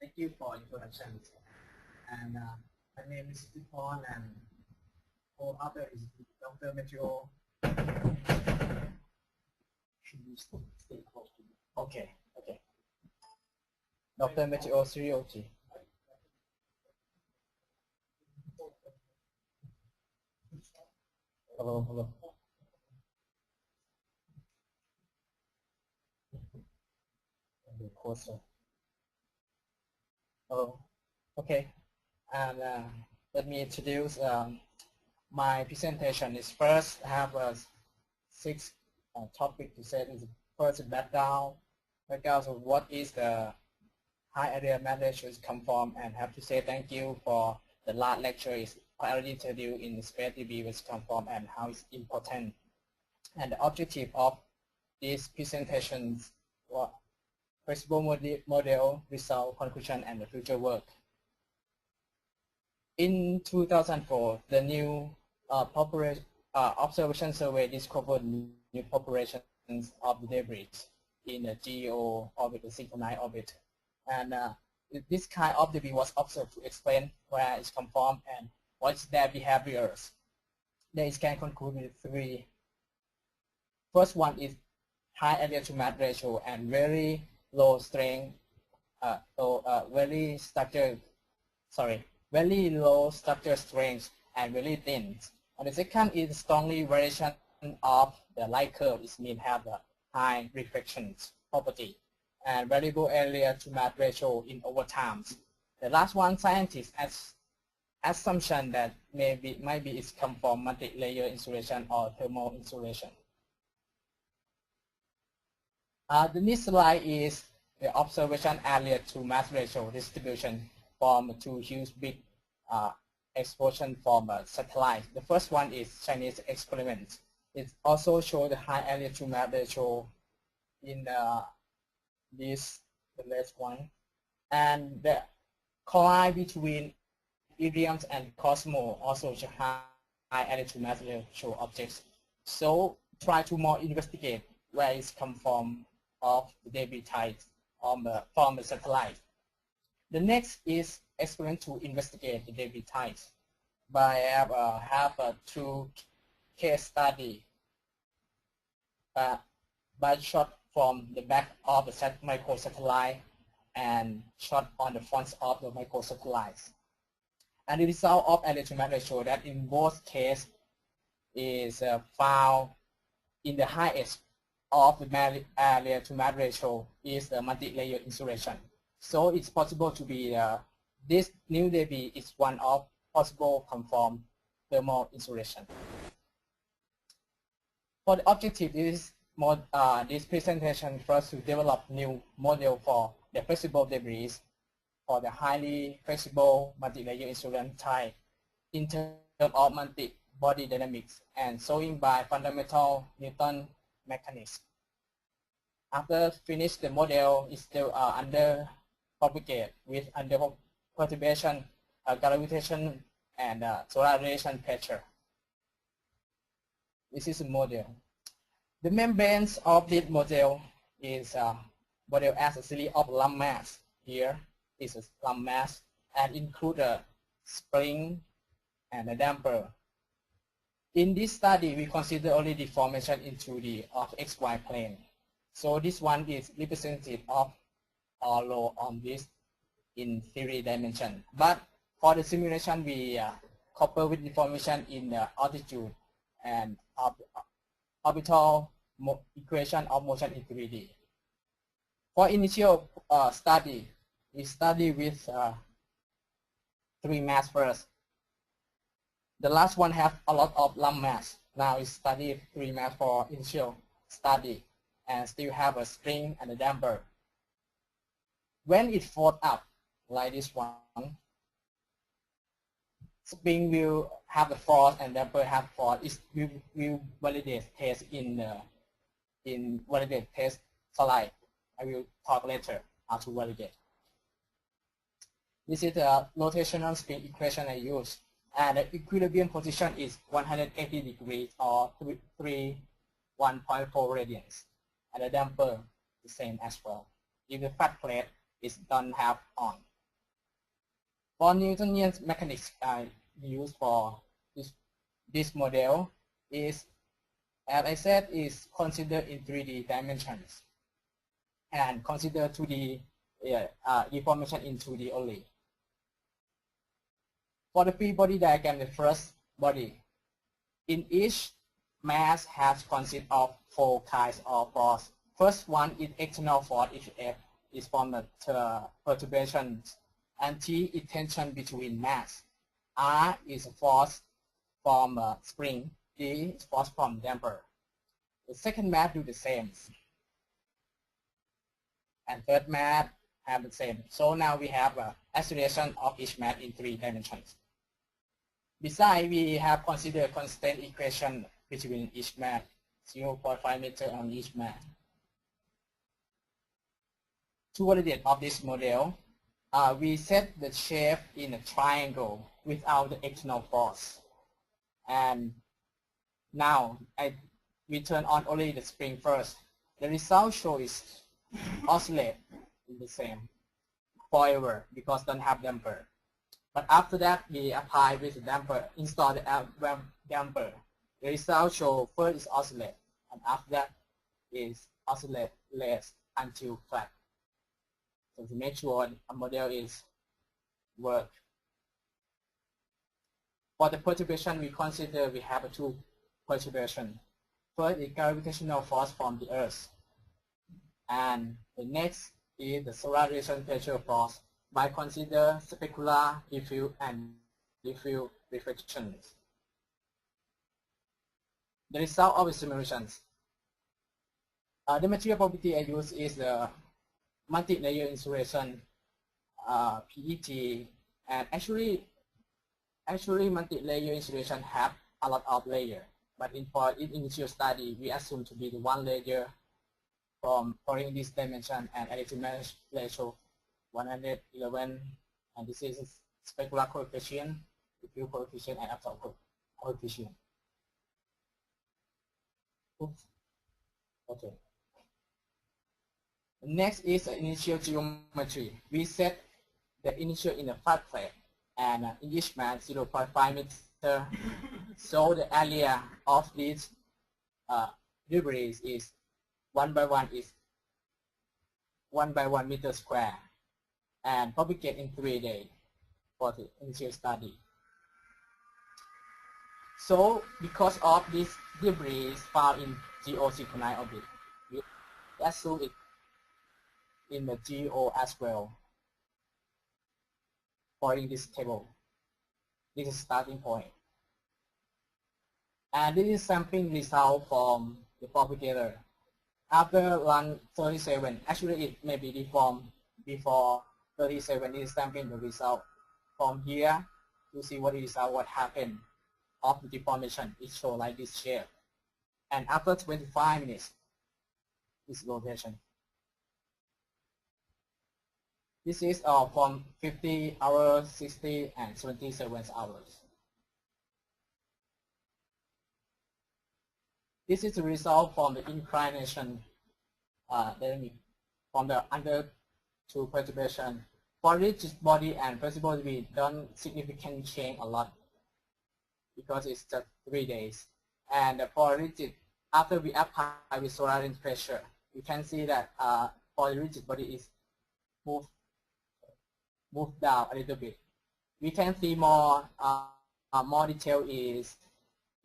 Thank you for introduction. And my name is Sittiporn, and co-author is Dr. Metro. Should you stay close to me? Okay. Dr. Metro Sirioji. Hello. Closer. Hello. Okay. And let me introduce my presentation. Is first I have six topic to say. First, background of what is the high area managed come from, and have to say thank you for the last lecture is I already told you in space DB which come from and how it's important. And the objective of these presentations were flexible model, result, conclusion, and the future work. In 2004, the new observation survey discovered new populations of the debris in the GEO orbit, the synchronized orbit. And this kind of debris was observed to explain where it's come from and what's their behaviors. Then it can conclude with three. First one is high area to mass ratio and very low strength, very low structure strength and very thin. And the second is strongly variation of the light curve. It means have a high reflection property and variable area to mass ratio in over time. The last one, scientists assumption that might be it's come from multi-layer insulation or thermal insulation. The next slide is the observation area to mass ratio distribution from two huge big explosion from a satellite. The first one is Chinese experiment. It also shows the high area to mass ratio in the last one, and the collide between Iridium and Cosmos also show high area to mass ratio objects. So try to more investigate where it's come from of the debris type from the satellite. The next is experiment to investigate the debris types by have a true case study by shot from the back of the microsatellite and shot on the front of the microsatellites. And the result of area to mass ratio that in both cases is found in the highest of the area to mass ratio is the multi-layer insulation. So it's possible to be this new debris is one of possible conform thermal insulation. For the objective is this presentation first to develop new model for the flexible debris for the highly flexible multi-layer insulation type in terms of multi-body dynamics and showing by fundamental Newton mechanics. After finish the model is still under propagate with under perturbation, gravitation, and solar radiation pressure. This is a model. The membranes of this model is model as a series of lump mass. Here is a lump mass and include a spring and a damper. In this study, we consider only the formation into the of XY plane. So this one is representative of our law on this in 3 dimension. But for the simulation, we couple with information in the altitude and orbital equation of motion in 3D. For initial study, we study with 3 mass first. The last one have a lot of lump mass. Now we study 3 mass for initial study and still have a spring and a damper. When it folds up like this one, spring will have the force and damper have force. It will validate test in validate test slide. I will talk later how to validate. This is the rotational spin equation I use, and the equilibrium position is 180 degrees or 1.4 radians, and the damper the same as well. If the flat plate is don't have on For Newtonian mechanics used for this model is, as I said, is considered in 3D dimensions and consider 2D deformation in 2D only. For the p-body diagram, the first body, in each mass has consist of 4 kinds of force. First one is external force, F is from the perturbations, and T is tension between mass. R is force from spring, D is force from damper. The second mass do the same, and third mass have the same. So now we have acceleration of each mass in 3 dimensions. Besides, we have considered constant equation between each mass, 0.5 meter on each mass. To validate of this model, we set the shape in a triangle without the external force. And now we turn on only the spring first. The result shows oscillate in the same forever because don't have damper. But after that, we apply with the damper, install the damper. The result show first is oscillate, and after that is oscillate less until flat. So to make sure a model is work. For the perturbation, we consider we have 2 perturbations. First is gravitational force from the Earth, and the next is the solar radiation pressure force by consider specular, diffuse, and diffuse reflections. The result of the simulations. The material property I use is the multi-layer insulation, PET, and actually multi-layer insulation have a lot of layers. But for initial study, we assume to be the 1 layer for in this dimension and additive mass ratio 111, and this is specular coefficient, diffuse coefficient, and absorption coefficient. Oops. Okay. Next is initial geometry. We set the initial in a flat plate, and in each mass 0.5 meter. So the area of this debris is 1 by 1 meter square, and propagate in 3 days for the initial study. So because of this debris found in geosynchronized orbit, we assume it in the GO as well. For in this table, this is starting point. And this is sampling result from the propagator. After run 37, actually it may be deformed before 37. This is sampling the result from here to see what is what happened of the deformation. It shows like this shape. And after 25 minutes, this rotation. This is from 50 hours, 60, and 77 hours. This is the result from the inclination from the under 2 perturbation. For rigid body and flexible body, don't significantly change a lot because it's just 3 days. And for rigid, after we apply with solar radiation pressure, you can see that for the rigid body is move down a little bit. We can see more detail is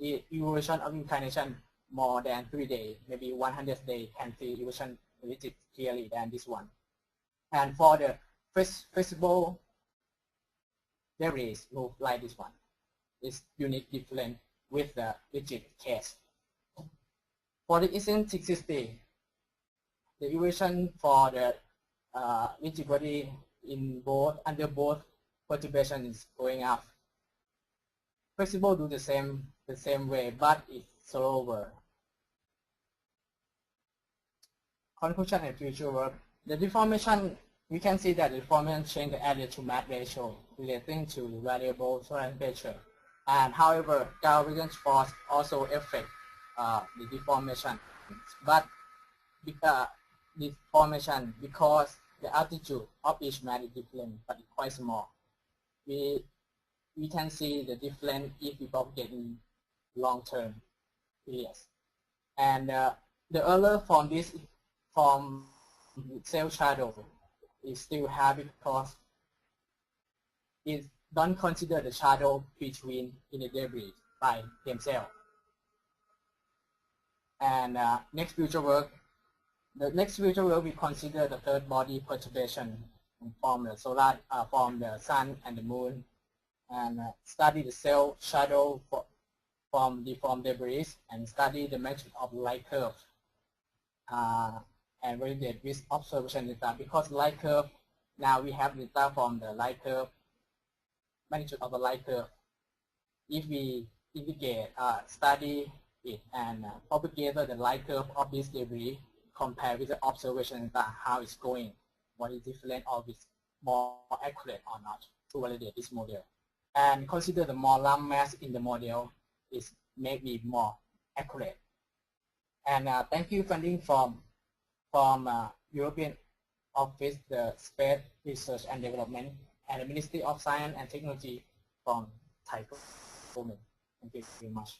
evolution of inclination more than 3 days, maybe 100 days can see evolution rigid clearly than this one. And for the flexible debris move like this one. It's unique different with the rigid case. For the eccentricity, the evolution for the rigid body in under both perturbation is going up. Flexible do the same way, but it's slower. Conclusion and future work. The deformation, we can see that the deformation change the area to mass ratio relating to the variable solar pressure. And however, gravitational force also affect the deformation. But the deformation because the altitude of each mass is different, but it's quite small. we can see the difference if we propagate in long-term periods. And the other from this from cell shadow is still high because it don't consider the shadow between in the debris by themselves. And next future work, we consider the third body perturbation from the solar, from the sun and the moon, and study the cell shadow from debris, and study the magnitude of light curve, and validate with observation data. Because light curve, now we have data from the light curve, magnitude of the light curve. If we indicate, study it, and propagate the light curve of this debris, compare with the observation data, how it's going, what is different, or is more accurate or not, to validate this model. And consider the more lump mass in the model is maybe more accurate. And thank you funding from European Office, the Space Research and Development, and the Ministry of Science and Technology from Thai government. Thank you very much.